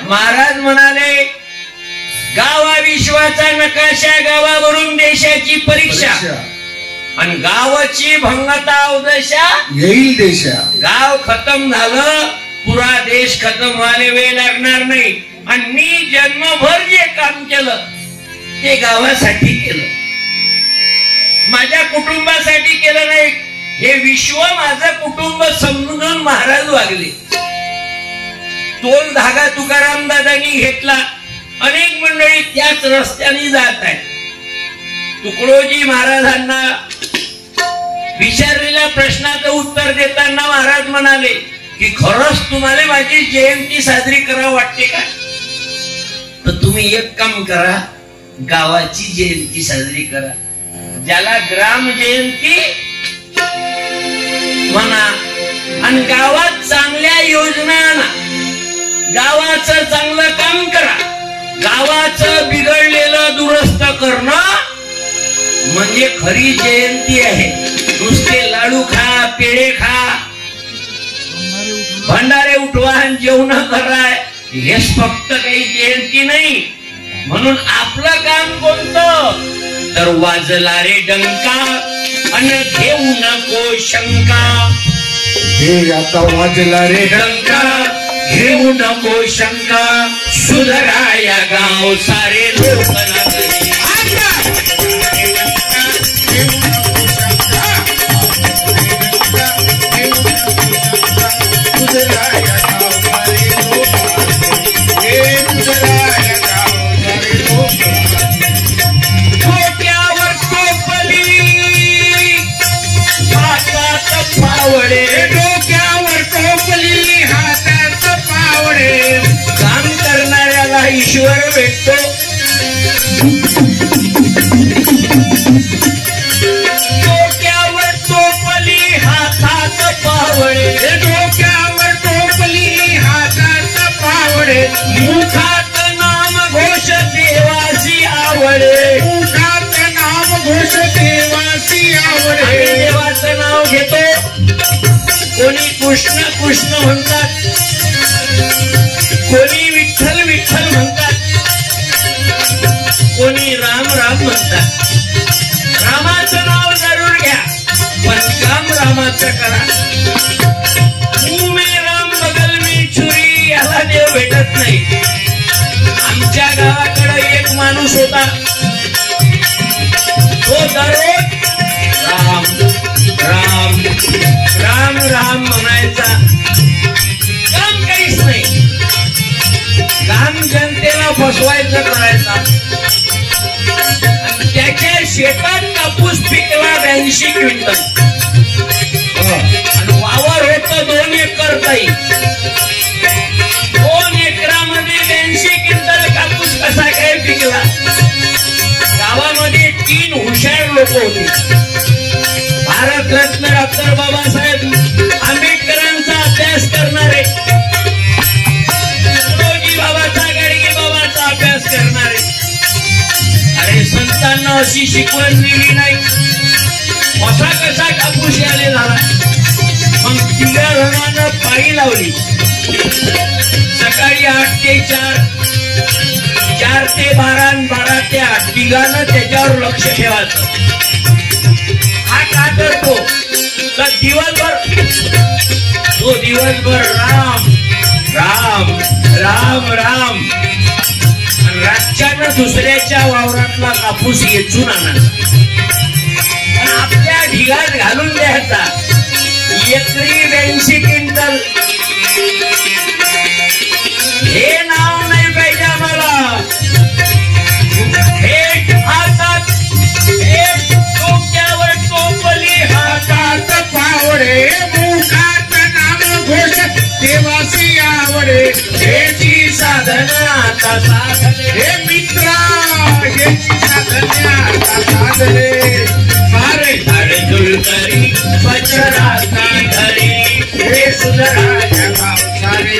महाराज म्हणाले, गावा विश्वाचा नकाशा, गावावरून देशाची परीक्षा, आणि गावाची भंगता अवदशा येईल देशा. गाव खतम झालं, पुरा देश खतम व्हायला वेळ लागणार नाही. आणि मी जन्मभर जे काम केलं ते गावासाठी केलं, माझ्या कुटुंबासाठी केलं नाही. हे विश्व माझं कुटुंब समजून महाराज वागले. तोल धागा तुकाराम दादांनी घेतला. अनेक मंडळी त्याच रस्त्याने जात आहेत. तुकडोजी महाराजांना विचारलेल्या प्रश्नाचं उत्तर देताना महाराज म्हणाले की खरंच तुम्हाला माझी जयंती साजरी करावं वाटते का? तर तुम्ही एक काम करा, गावाची जयंती साजरी करा. ज्याला ग्राम जयंती म्हणा, आणि गावात चांगल्या योजना आणा, गावाचं चांगलं काम करा. गावाचं बिघडलेलं दुरुस्त करणं म्हणजे खरी जयंती आहे. नुसते लाडू खा, पेढे खा, भंडारे उठवा, जेवण करा, हेच फक्त काही जयंती नाही. म्हणून आपलं काम कोणतं? तर वाजला रे डंका अन घेऊ नको शंका. हे आता वाजला रे डंका, घेऊ नको शंका, सुधराया गाव सारे लोक लागले. डोक्यावर टोपली हातात पावडे, डोक्यावर टोपली हातात पावडे, काम करणाऱ्याला ईश्वर भेटतो. डोक्यावर टोपली हातात पावडे, डोक्यावर टोपली हातात पावडे, मुखात नाम घोष देवासी आवडे, मुखात नाम घोष देवासी आवडे. देवाचं नाव घेतो, कोणी कृष्ण कृष्ण म्हणतात, कोणी विठ्ठल विठ्ठल म्हणतात, कोणी राम राम म्हणतात. रामाचं नाव जरूर घ्या, पण काम रामाचं करा. मुंह में राम बगल में छुरी, याला देव भेटत नाही. आमच्या गावाकडे एक माणूस होता, तो दररोज राम राम राम राम म्हणायचा, काम काहीच नाही. काम जनतेला फसवायचं करायचा. त्याच्या शेतात कापूस पिकला 82 क्विंटल, आणि वावर होत 2 एकर ताई. 2 एकरामध्ये 82 क्विंटल कापूस कसा काय पिकला? गावामध्ये 3 हुशार लोक होते. भारतरत्न डॉक्टर बाबासाहेब आंबेडकरांचा अभ्यास करणारे, तुकडोजी बाबाचा, गाडगे बाबाचा अभ्यास करणारे. अरे संतांना अशी शिकवण दिली नाही, कसा कसा कापूस याले झाला. मग 3 जणांना पाळी लावली. सकाळी 8 ते 4, 4 ते 12, 12 ते 8 तिघांना त्याच्यावर लक्ष ठेवायचं. हा का करतो तर दिवसभर राम राम राम राम, रातच्यानं दुसऱ्याच्या वावरातला कापूस येचून आणायचा, आपल्या ढिगात घालून द्यायचा. एकरी 82 क्विंटल. हे नाव नाही पाहिजे आम्हाला. थेट हातात, थेट डोक्यावर टोपली हातात पावडे, मुखात नाम घोष देवासी आवडे. हेची साधना आता साधले, हे मित्रा हेची साधना आता साधले. सारे झाडे झुलकरी बचराती घरी, हे सुधराया गाव सारे.